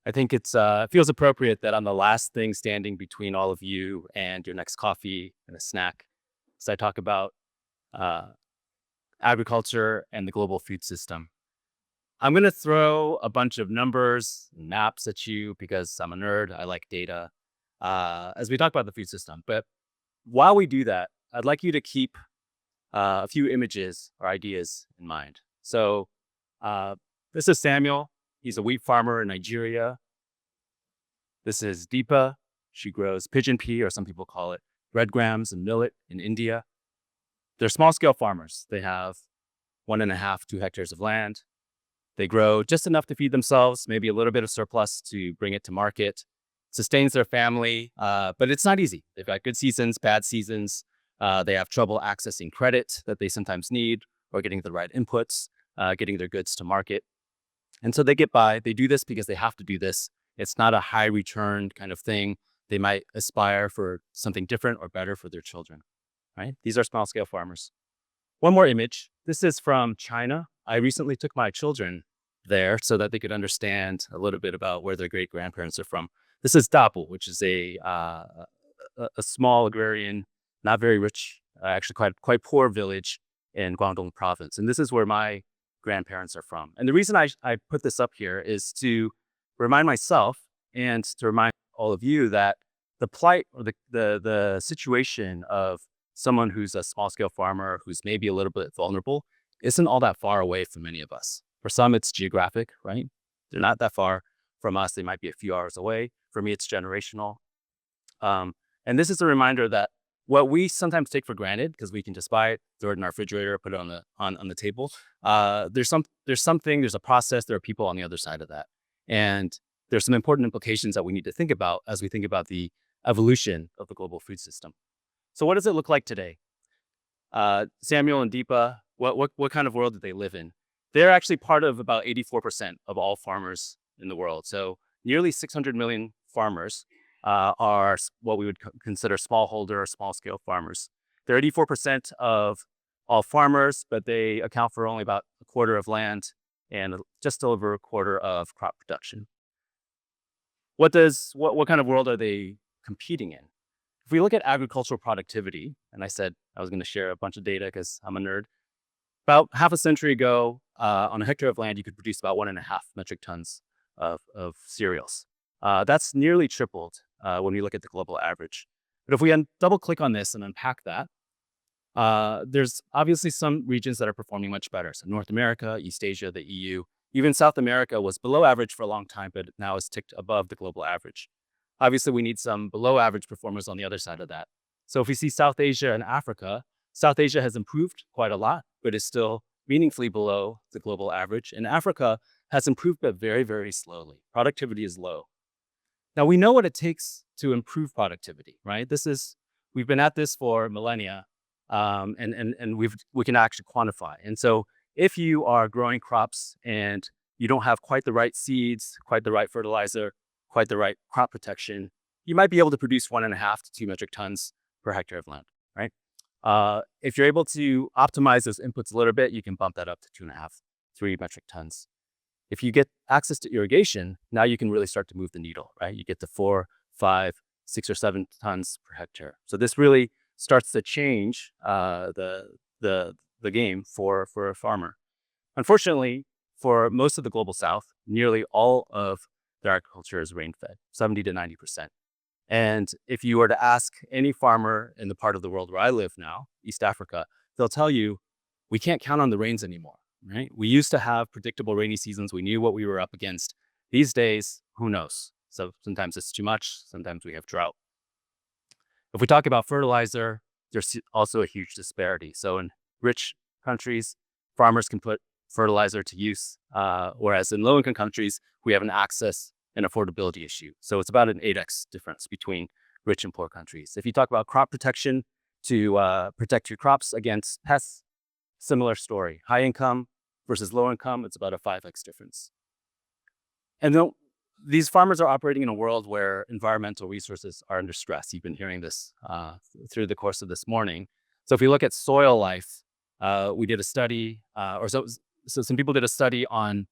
I think it feels appropriate that I'm the last thing standing between all of you and your next coffee and a snack. So I talk about uh, agriculture and the global food system. I'm going to throw a bunch of numbers and maps at you because I'm a nerd. I like data as we talk about the food system. But while we do that, I'd like you to keep a few images or ideas in mind. So uh, this is Samuel. He's a wheat farmer in Nigeria. This is Deepa. She grows pigeon pea, or some people call it breadgrams and millet in India. They're small scale farmers. They have 1.5, 2 hectares of land. They grow just enough to feed themselves, maybe a little bit of surplus to bring it to market, sustains their family, but it's not easy. They've got good seasons, bad seasons. They have trouble accessing credit that they sometimes need or getting the right inputs, getting their goods to market. And so they get by. They do this because they have to do this. It's not a high return kind of thing. They might aspire for something different or better for their children, right? These are small scale farmers. One more image. This is from China. I recently took my children there so that they could understand a little bit about where their great grandparents are from. This is Dapu, which is a small agrarian, not very rich, actually quite poor village in Guangdong province. And this is where my grandparents are from. And the reason I put this up here is to remind myself and to remind all of you that the plight or the situation of someone who's a small scale farmer who's maybe a little bit vulnerable isn't all that far away from many of us. For some, it's geographic, right? They're not that far from us. They might be a few hours away. For me, it's generational. And this is a reminder that what we sometimes take for granted because we can just buy it, throw it in our refrigerator, put it on the table. There's a process. There are people on the other side of that, and there's some important implications that we need to think about as we think about the evolution of the global food system. So, what does it look like today? Samuel and Deepa, what kind of world do they live in? They're actually part of about 84% of all farmers in the world. So, nearly 600 million farmers are what we would consider smallholder or small scale farmers. They're 84% of all farmers, but they account for only about a quarter of land and just over a quarter of crop production. What kind of world are they competing in? If we look at agricultural productivity, and I said I was going to share a bunch of data because I'm a nerd. About half a century ago, on a hectare of land, you could produce about 1.5 metric tons of cereals. That's nearly tripled when we look at the global average. But if we double click on this and unpack that, there's obviously some regions that are performing much better. So North America, East Asia, the EU, even South America was below average for a long time, but now is ticked above the global average. Obviously, we need some below average performers on the other side of that. So if we see South Asia and Africa, South Asia has improved quite a lot, but is still meaningfully below the global average. And Africa has improved, but very, very slowly. Productivity is low. Now, we know what it takes to improve productivity, right? We've been at this for millennia, and we can actually quantify. And so if you are growing crops and you don't have quite the right seeds, quite the right fertilizer, quite the right crop protection, you might be able to produce 1.5 to 2 metric tons per hectare of land, right? If you're able to optimize those inputs a little bit, you can bump that up to 2.5, 3 metric tons. If you get access to irrigation, now you can really start to move the needle, right? You get to 4, 5, 6, or 7 tons per hectare. So this really starts to change the game for a farmer. Unfortunately, for most of the global South, nearly all of their agriculture is rain-fed, 70 to 90%. And if you were to ask any farmer in the part of the world where I live now, East Africa, they'll tell you, we can't count on the rains anymore, right? We used to have predictable rainy seasons. We knew what we were up against. These days, who knows? So sometimes it's too much. Sometimes we have drought. If we talk about fertilizer, there's also a huge disparity. So in rich countries, farmers can put fertilizer to use, whereas in low-income countries, we have an access and affordability issue. So it's about an 8x difference between rich and poor countries. If you talk about crop protection to protect your crops against pests, similar story. High income versus low income, it's about a 5x difference. And then these farmers are operating in a world where environmental resources are under stress. You've been hearing this through the course of this morning. So if we look at soil life, we did a study, so some people did a study on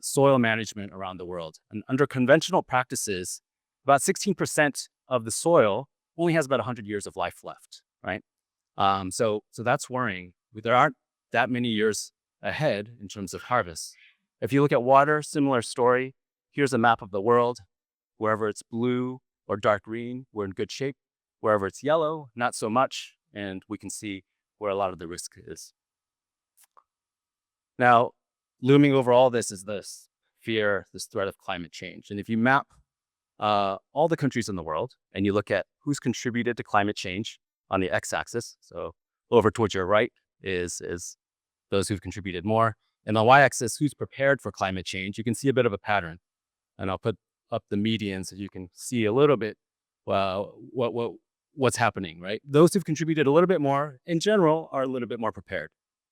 soil management around the world. And under conventional practices, about 16% of the soil only has about 100 years of life left, right? So that's worrying. There aren't that many years ahead in terms of harvest. If you look at water, similar story. Here's a map of the world. Wherever it's blue or dark green, we're in good shape. Wherever it's yellow, not so much. And we can see where a lot of the risk is. Now, looming over all this is this fear, this threat of climate change. And if you map all the countries in the world and you look at who's contributed to climate change on the x-axis, so over towards your right is those who've contributed more. And the y-axis, who's prepared for climate change, you can see a bit of a pattern. And I'll put up the median so you can see a little bit what's happening, right? Those who've contributed a little bit more, in general, are a little bit more prepared.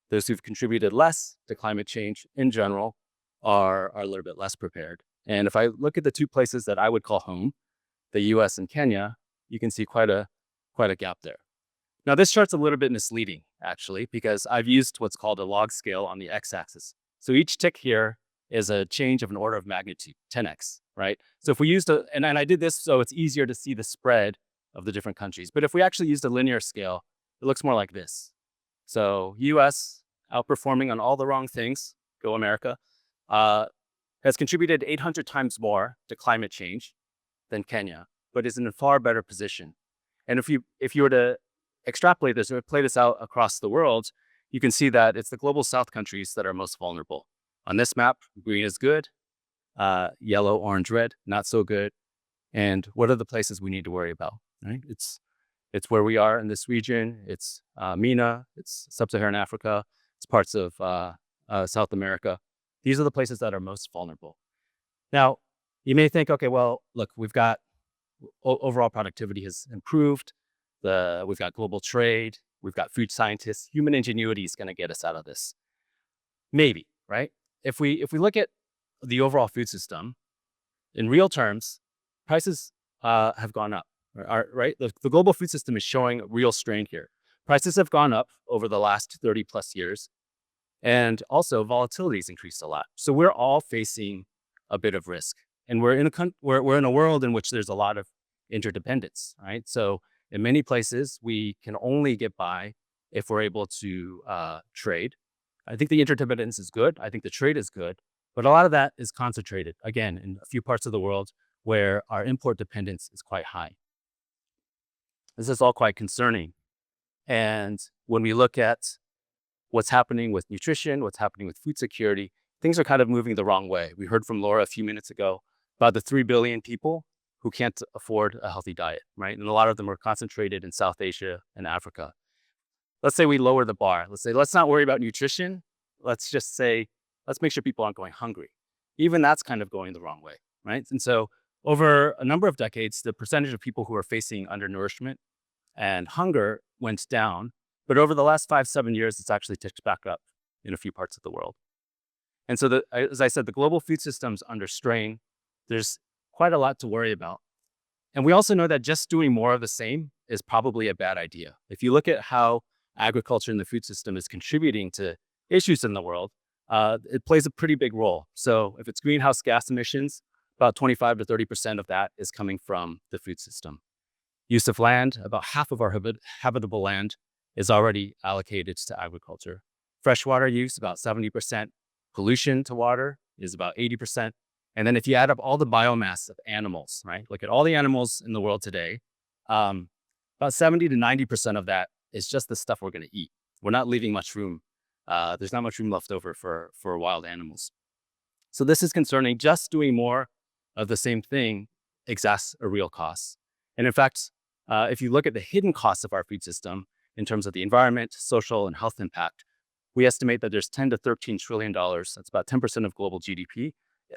Those who've contributed less to climate change, in general, are a little bit less prepared. And if I look at the two places that I would call home, the US and Kenya, you can see quite a gap there. Now, this chart's a little bit misleading, actually, because I've used what's called a log scale on the x-axis. So each tick here is a change of an order of magnitude, 10x, right? So if we used and I did this so it's easier to see the spread of the different countries. But if we actually used a linear scale, it looks more like this. So US outperforming on all the wrong things, go America, has contributed 800 times more to climate change than Kenya, but is in a far better position. And if you were to extrapolate this or play this out across the world, you can see that it's the global south countries that are most vulnerable. On this map, green is good, yellow, orange, red, not so good. And what are the places we need to worry about, right? It's where we are in this region. It's MENA, it's sub-Saharan Africa, it's parts of South America. These are the places that are most vulnerable. Now, you may think, okay, well, look, we've got overall productivity has improved. We've got global trade. We've got food scientists. Human ingenuity is going to get us out of this. Maybe, right? If we look at the overall food system, in real terms, prices have gone up, right? The global food system is showing real strain here. Prices have gone up over the last 30 plus years. And also volatility has increased a lot. So we're all facing a bit of risk. And we're in a world in which there's a lot of interdependence, right? So in many places, we can only get by if we're able to trade. I think the interdependence is good. I think the trade is good. But a lot of that is concentrated, again, in a few parts of the world where our import dependence is quite high. This is all quite concerning. And when we look at what's happening with nutrition, what's happening with food security, things are kind of moving the wrong way. We heard from Laura a few minutes ago about the 3 billion people who can't afford a healthy diet, right? And a lot of them are concentrated in South Asia and Africa. Let's say we lower the bar. Let's not worry about nutrition. Let's just say, let's make sure people aren't going hungry. Even that's kind of going the wrong way, right? And so over a number of decades, the percentage of people who are facing undernourishment and hunger went down. But over the last 5-7 years, it's actually ticked back up in a few parts of the world. And so, as I said, the global food system's under strain. There's quite a lot to worry about. And we also know that just doing more of the same is probably a bad idea. If you look at how agriculture and the food system is contributing to issues in the world, it plays a pretty big role. So if it's greenhouse gas emissions, about 25 to 30% of that is coming from the food system. Use of land, about half of our habitable land is already allocated to agriculture. Freshwater use, about 70%. Pollution to water is about 80%. And then if you add up all the biomass of animals, right? Look at all the animals in the world today, about 70 to 90% of that is just the stuff we're going to eat. We're not leaving much room. There's not much room left over for wild animals. So this is concerning. Just doing more of the same thing exacts a real cost. And in fact, if you look at the hidden costs of our food system in terms of the environment, social, and health impact, we estimate that there's $10 to $13 trillion. That's about 10% of global GDP.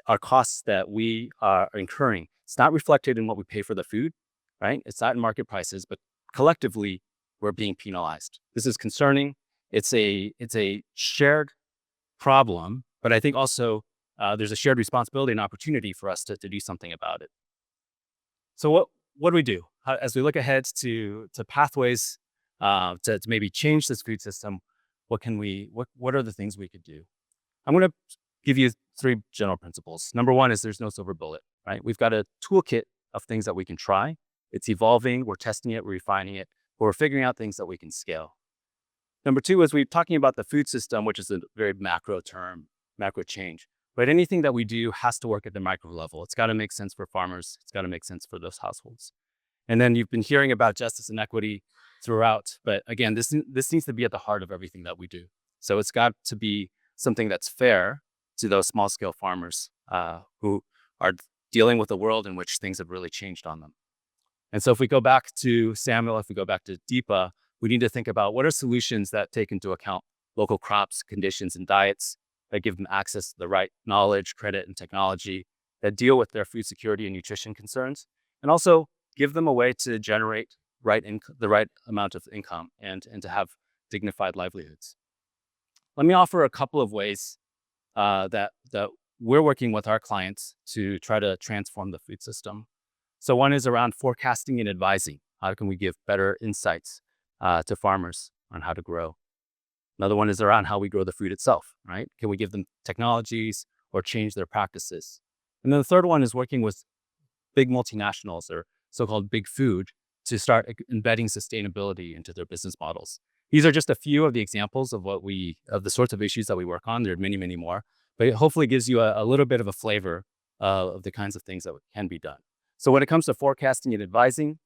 Are costs that we are incurring. It's not reflected in what we pay for the food, right? It's not in market prices, but collectively, we're being penalized. This is concerning. It's a shared problem, but I think also there's a shared responsibility and opportunity for us to do something about it. So what do we do? As we look ahead to pathways to maybe change this food system, what are the things we could do? I'm going to give you 3 general principles. Number 1 is there's no silver bullet, right? We've got a toolkit of things that we can try. It's evolving, we're testing it, we're refining it, but we're figuring out things that we can scale. Number 2 is we're talking about the food system, which is a very macro term, macro change. But anything that we do has to work at the micro level. It's got to make sense for farmers. It's got to make sense for those households. And then you've been hearing about justice and equity throughout. But again, this needs to be at the heart of everything that we do. So it's got to be something that's fair to those small scale farmers who are dealing with a world in which things have really changed on them. And so if we go back to Samuel, if we go back to Deepa, we need to think about what are solutions that take into account local crops, conditions, and diets that give them access to the right knowledge, credit, and technology that deal with their food security and nutrition concerns, and also give them a way to generate the right amount of income and to have dignified livelihoods. Let me offer a couple of ways that we're working with our clients to try to transform the food system. So one is around forecasting and advising. How can we give better insights to farmers on how to grow? Another one is around how we grow the food itself, right? Can we give them technologies or change their practices? And then the third one is working with big multinationals or so-called big food to start embedding sustainability into their business models. These are just a few of the examples of the sorts of issues that we work on. There are many, many more, but it hopefully gives you a little bit of a flavor of the kinds of things that can be done. So when it comes to forecasting and advising,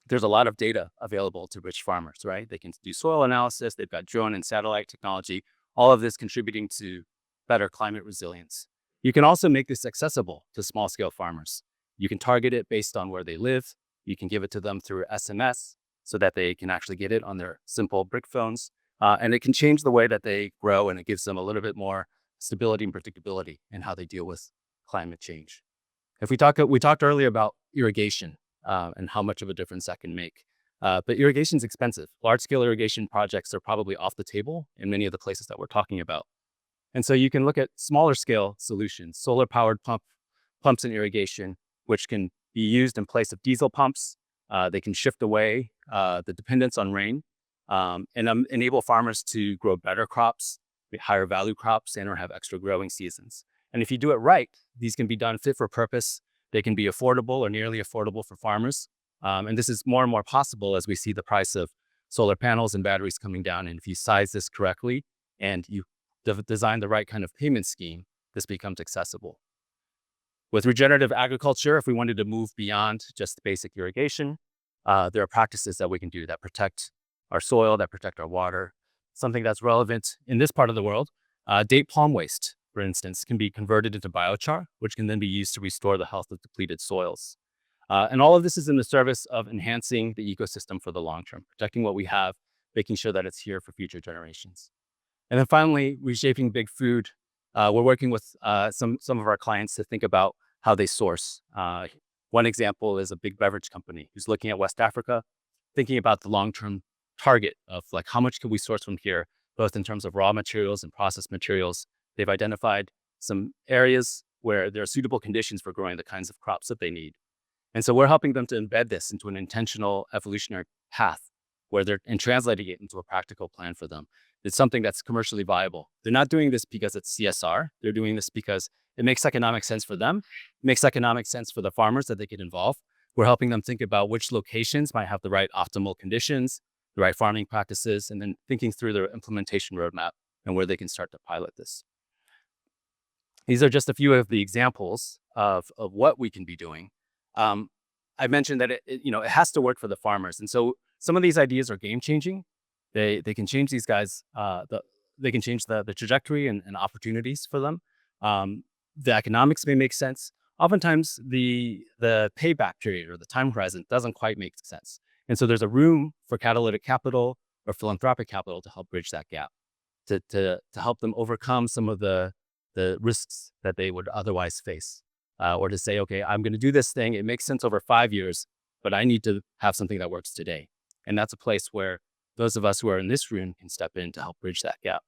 there's a lot of data available to rich farmers, right? They can do soil analysis. They've got drone and satellite technology, all of this contributing to better climate resilience. You can also make this accessible to small scale farmers. You can target it based on where they live. You can give it to them through SMS so that they can actually get it on their simple brick phones. And it can change the way that they grow, and it gives them a little bit more stability and predictability in how they deal with climate change. We talked earlier about irrigation and how much of a difference that can make. But irrigation is expensive. Large-scale irrigation projects are probably off the table in many of the places that we're talking about. And so you can look at smaller scale solutions, solar-powered pumps and irrigation, which can be used in place of diesel pumps. They can shift away the dependence on rain and enable farmers to grow better crops, higher value crops, and or have extra growing seasons. And if you do it right, these can be done fit for purpose. They can be affordable or nearly affordable for farmers. And this is more and more possible as we see the price of solar panels and batteries coming down. And if you size this correctly and you design the right kind of payment scheme, this becomes accessible. With regenerative agriculture, if we wanted to move beyond just basic irrigation, there are practices that we can do that protect our soil, that protect our water. Something that's relevant in this part of the world, date palm waste, for instance, can be converted into biochar, which can then be used to restore the health of depleted soils. And all of this is in the service of enhancing the ecosystem for the long term, protecting what we have, making sure that it's here for future generations. And then finally, reshaping big food. We're working with some of our clients to think about how they source. One example is a big beverage company who's looking at West Africa, thinking about the long-term target of like how much can we source from here, both in terms of raw materials and processed materials. They've identified some areas where there are suitable conditions for growing the kinds of crops that they need. And so we're helping them to embed this into an intentional evolutionary path and translating it into a practical plan for them. It's something that's commercially viable. They're not doing this because it's CSR. They're doing this because it makes economic sense for them. It makes economic sense for the farmers that they get involved. We're helping them think about which locations might have the right optimal conditions, the right farming practices, and then thinking through their implementation roadmap and where they can start to pilot this. These are just a few of the examples of what we can be doing. I mentioned that it has to work for the farmers. And so some of these ideas are game changing. They can change these guys, they can change the trajectory and opportunities for them. The economics may make sense. Oftentimes the payback period or the time horizon doesn't quite make sense. And so there's a room for catalytic capital or philanthropic capital to help bridge that gap, to help them overcome some of the risks that they would otherwise face. Or to say, okay, I'm going to do this thing. It makes sense over 5 years, but I need to have something that works today. And that's a place where those of us who are in this room can step in to help bridge that gap.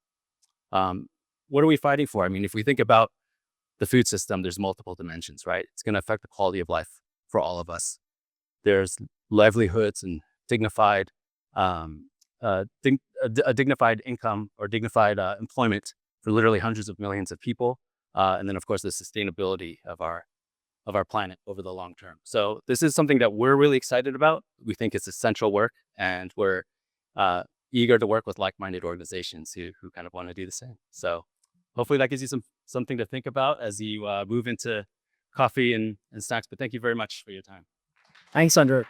What are we fighting for? I mean, if we think about the food system, there's multiple dimensions, right? It's going to affect the quality of life for all of us. There's livelihoods and dignified, a dignified income or dignified employment for literally hundreds of millions of people. And then, of course, the sustainability of our planet over the long term. So this is something that we're really excited about. We think it's essential work, and we're eager to work with like-minded organizations who kind of want to do the same. So hopefully that gives you something to think about as you move into coffee and snacks. But thank you very much for your time. Thanks, Sunru.